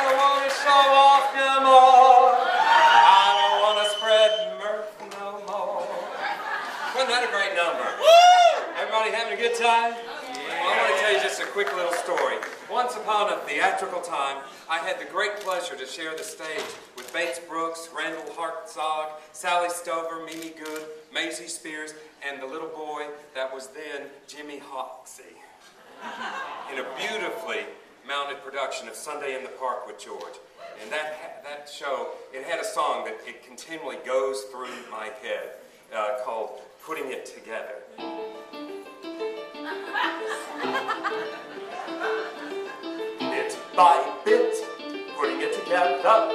don't want to show off no more. I don't want to spread mirth no more. Wasn't that a great number? Everybody having a good time? Well, I want to tell you just a quick little story. Once upon a theatrical time, I had the great pleasure to share the stage with Bates Brooks, Randall Hartzog, Sally Stover, Mimi Good, Maisie Spears, and the little boy that was then Jimmy Hoxie, in a beautifully mounted production of Sunday in the Park with George. And that show, it had a song that it continually goes through my head called Putting It Together. Bit by bit, putting it together,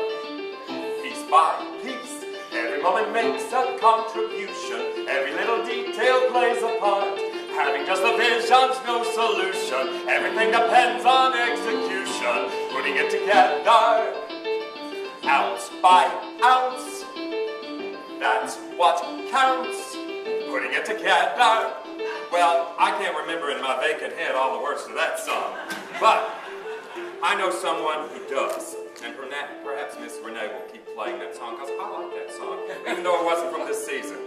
piece by piece. Every moment makes a contribution, every little detail plays a part. Having just the vision's no solution, everything depends on execution. Putting it together, ounce by ounce, that's what counts. Putting it together. Well, I can't remember in my vacant head all the words to that song, but I know someone who does, and perhaps Miss Renee will keep playing that song, because I like that song, even though it wasn't from this season.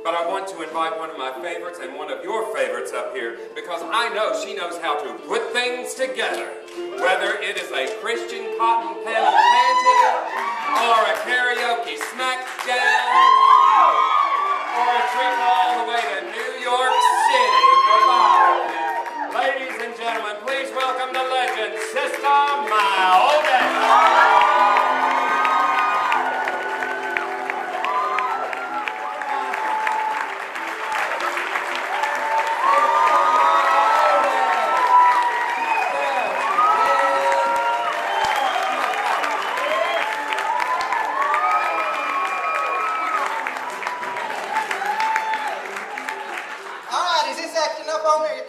But I want to invite one of my favorites and one of your favorites up here, because I know she knows how to put things together, whether it is a Christian cotton panel painting, or a karaoke smack jam, or a trip all the way to New York City for fire. Ladies and gentlemen, please welcome the legend, Sister Myotis.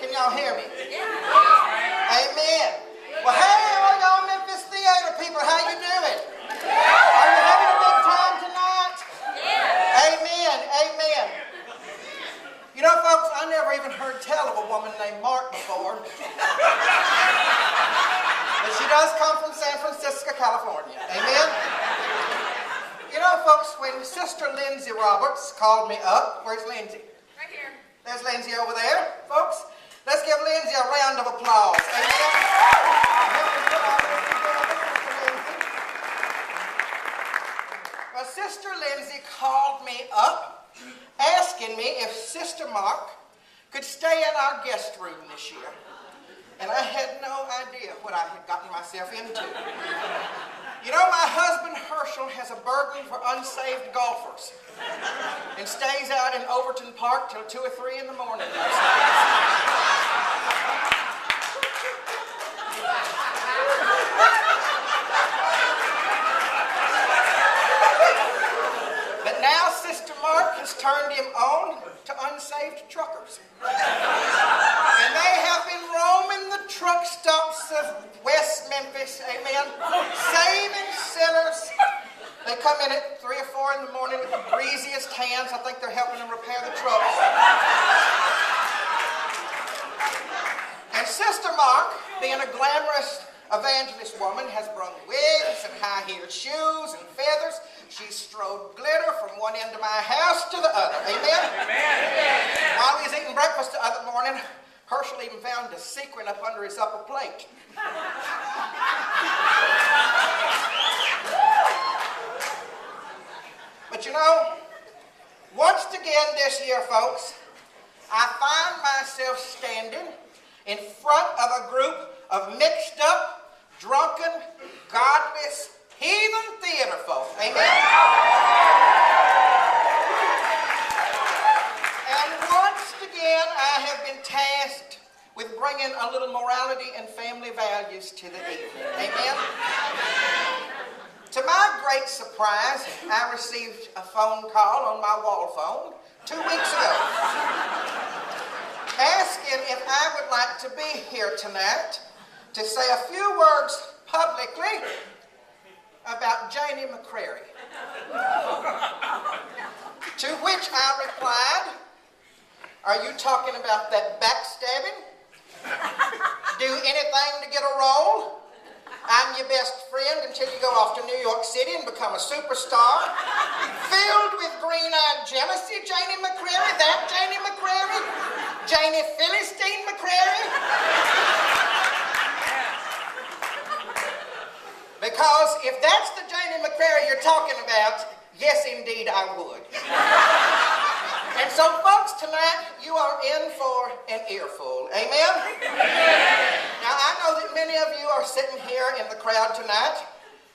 Can y'all hear me? Yeah. Amen. Well, hey, all y'all Memphis theater people, how you doing? Are you having a good time tonight? Yeah. Amen. Amen. You know, folks, I never even heard tell of a woman named Mark before. But she does come from San Francisco, California. Amen. You know, folks, when Sister Lindsay Roberts called me up, where's Lindsay? Right here. There's Lindsay over there, folks. Let's give Lindsay a round of applause. Amen. Well, Sister Lindsay called me up, asking me if Sister Mark could stay in our guest room this year. And I had no idea what I had gotten myself into. You know, my husband Herschel has a burden for unsaved golfers and stays out in Overton Park till 2 or 3 in the morning. But now Sister Mark has turned him on to unsaved truckers. And they have been roaming the truck stops of West Memphis, amen, saving sinners. They come in at 3 or 4 in the morning with the greasiest hands. I think they're helping them repair the trucks. And Sister Mark, being a glamorous evangelist woman, has brung wigs and high-heeled shoes and feathers. She strode glitter from one end of my house to the other. Amen? Amen. While we was eating breakfast the other morning, Herschel even found a sequin up under his upper plate. But you know, once again this year, folks, I find myself standing in front of a group of mixed up, drunken, godless, heathen theater folk. Amen? And once again, I have been tasked with bringing a little morality and family values to the evening. Amen? To my great surprise, I received a phone call on my wall phone 2 weeks ago, asking if I would like to be here tonight to say a few words publicly about Janie McCrary. To which I replied, "Are you talking about that backstabbing? Do anything to get a role? I'm your best friend until you go off to New York City and become a superstar. Filled with green-eyed jealousy, Janie McCreary, that Janie McCreary, Janie Philistine McCreary. Because if that's the Janie McCreary you're talking about, yes, indeed, I would. And so, folks, tonight you are in for an earful. Amen? Now, I know that many of you are sitting here in the crowd tonight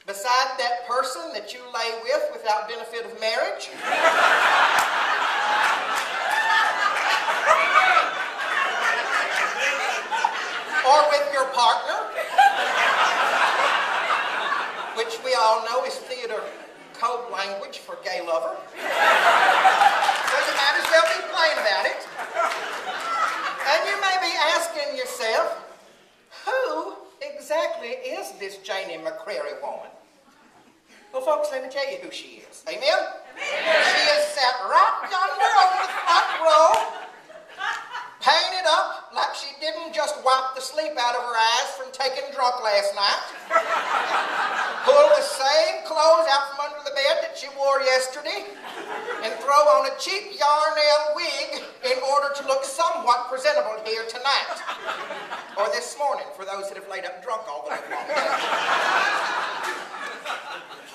beside that person that you lay with without benefit of marriage. Or with your partner, which we all know is theater code language for gay lover. So you might as well be plain about it. And you may be asking yourself, who exactly is this Janie McCrary woman? Well, folks, let me tell you who she is. Amen? She is sat right yonder on the front row, painted up like she didn't just wipe the sleep out of her eyes from taking drunk last night. Pull the same clothes out from under the bed that she wore yesterday and throw on a cheap yarn-nail wig in order to look somewhat presentable here tonight. Or this morning, for those that have laid up drunk all the long day.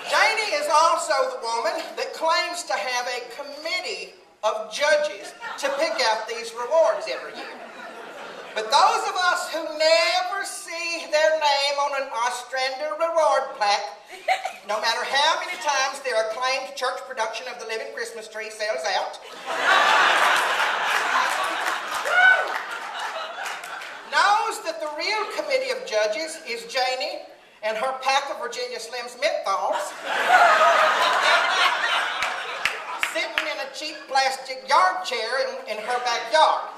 Janie is also the woman that claims to have a committee of judges to pick out these rewards every year. But those of us who never see their name on an Ostrander reward plaque, no matter how many times their acclaimed church production of The Living Christmas Tree sells out, knows that the real committee of judges is Janie and her pack of Virginia Slims menthols sitting in a cheap plastic yard chair in her backyard.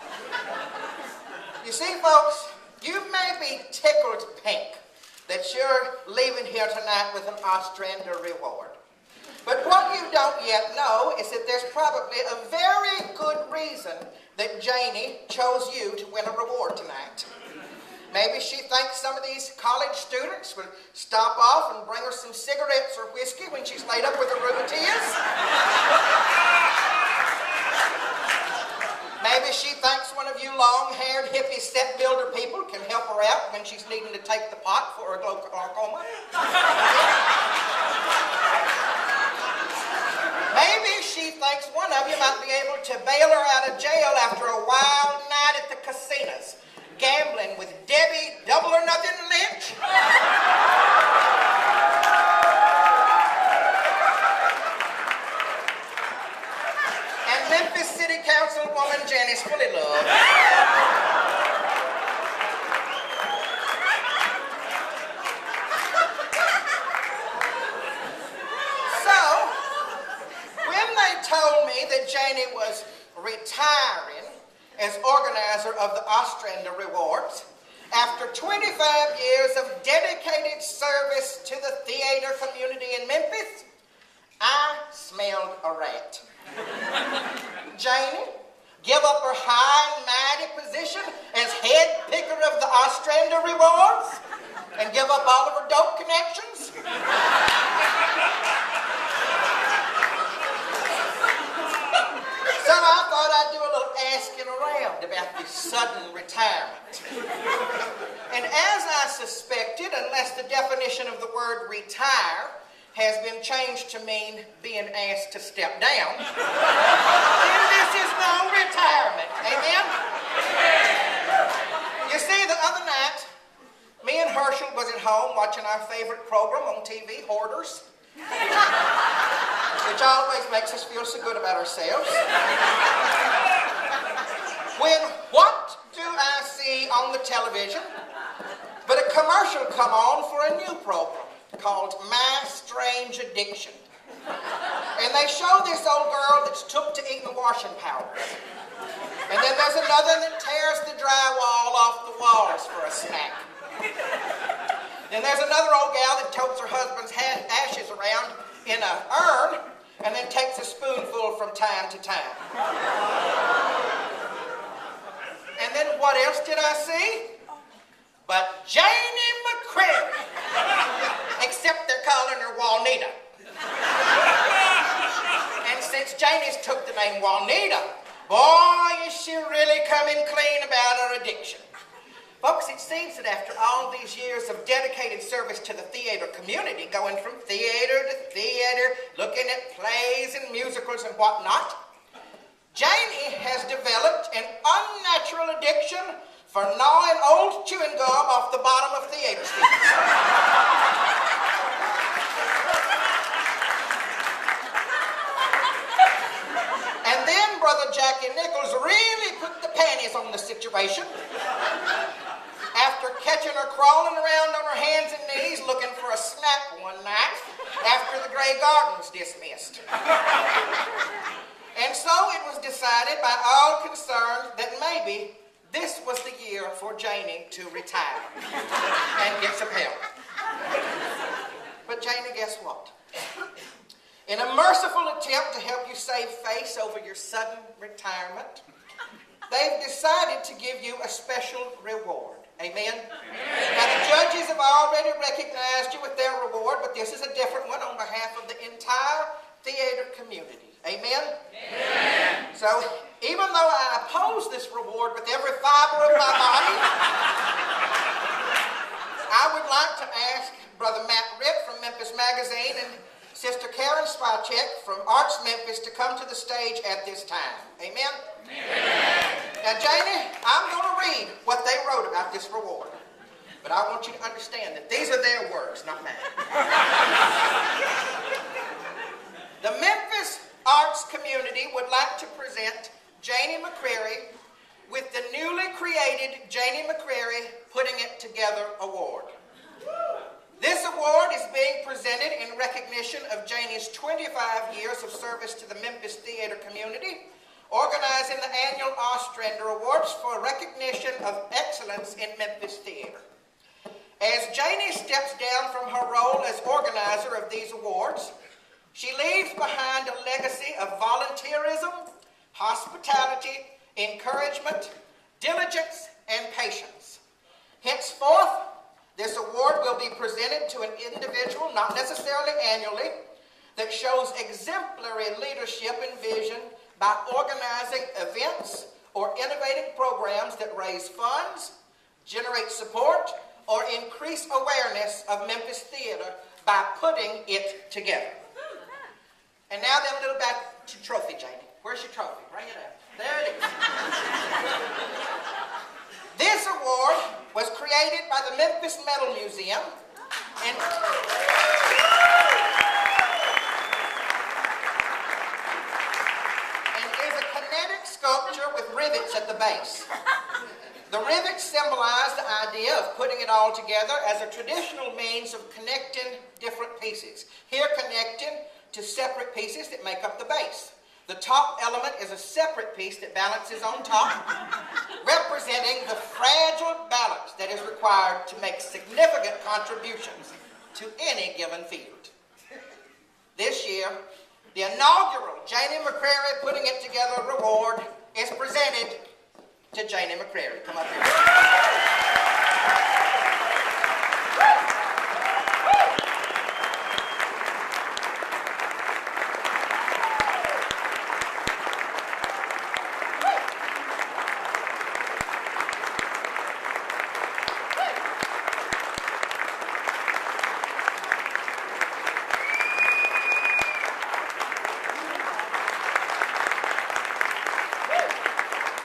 You see, folks, you may be tickled pink that you're leaving here tonight with an Ostrander reward. But what you don't yet know is that there's probably a very good reason that Janie chose you to win a reward tonight. Maybe she thinks some of these college students will stop off and bring her some cigarettes or whiskey when she's laid up with her rheumatiz. Maybe she thinks one of you long-haired, hippie, set-builder people can help her out when she's needing to take the pot for her glaucoma. Maybe she thinks one of you might be able to bail her out of jail after a wild night at the casinos, gambling with Debbie Double or Nothing Lynch. And Memphis City Councilwoman Janice Fully Love. So, when they told me that Janie was retiring as organizer of the Ostrander Rewards, after 25 years of dedicated service to the theater community in Memphis, I smelled a rat. Janie, give up her high and mighty position as head picker of the Ostrander Rewards and give up all of her dope connections? So I thought I'd do a little asking around about this sudden retirement. And as I suspected, unless the definition of the word retire has been changed to mean being asked to step down, then this is no retirement. Amen? You see, the other night, me and Herschel was at home watching our favorite program on TV, Hoarders, which always makes us feel so good about ourselves. When what do I see on the television but a commercial come on for a new program called My Strange Addiction. And they show this old girl that's took to eating washing powders. And then there's another that tears the drywall off the walls for a snack. Then there's another old gal that totes her husband's ashes around in an urn and then takes a spoonful from time to time. And then what else did I see? But Janie McCrary. named Juanita. Boy, is she really coming clean about her addiction. Folks, it seems that after all these years of dedicated service to the theater community, going from theater to theater, looking at plays and musicals and whatnot, Janie has developed an unnatural addiction for gnawing old chewing gum off the bottom of theater seats. And then Brother Jackie Nichols really put the panties on the situation after catching her crawling around on her hands and knees looking for a snack one night after the Grey Gardens dismissed. And so it was decided by all concerned that maybe this was the year for Janie to retire and get some help. But Janie, guess what? In a merciful attempt to help you save face over your sudden retirement, they've decided to give you a special reward. Amen? Now, the judges have already recognized you with their reward, but this is a different one on behalf of the entire theater community. Amen? Amen. So, even though I oppose this reward with every fiber of my body, I would like to ask Brother Matt Ritt from Memphis Magazine and Sister Karen Spycheck from Arts Memphis to come to the stage at this time. Amen? Amen. Now, Janie, I'm going to read what they wrote about this reward. But I want you to understand that these are their words, not mine. The Memphis arts community would like to present Janie McCreary with the newly created Janie McCreary Putting It Together Award. This award is being presented in recognition of Janie's 25 years of service to the Memphis theater community, organizing the annual Ostrander Awards for recognition of excellence in Memphis theater. As Janie steps down from her role as organizer of these awards, she leaves behind a legacy of volunteerism, hospitality, encouragement, diligence, and patience. Henceforth, this award will be presented to an individual, not necessarily annually, that shows exemplary leadership and vision by organizing events or innovating programs that raise funds, generate support, or increase awareness of Memphis theater by putting it together. And now then a little back to trophy, Janie. Where's your trophy? Bring it up. There it is. This award was created by the Memphis Metal Museum and is a kinetic sculpture with rivets at the base. The rivets symbolize the idea of putting it all together as a traditional means of connecting different pieces. Here connecting to separate pieces that make up the base. The top element is a separate piece that balances on top, representing the fragile balance that is required to make significant contributions to any given field. This year, the inaugural Janie McCrary Putting It Together Award is presented to Janie McCrary. Come up here.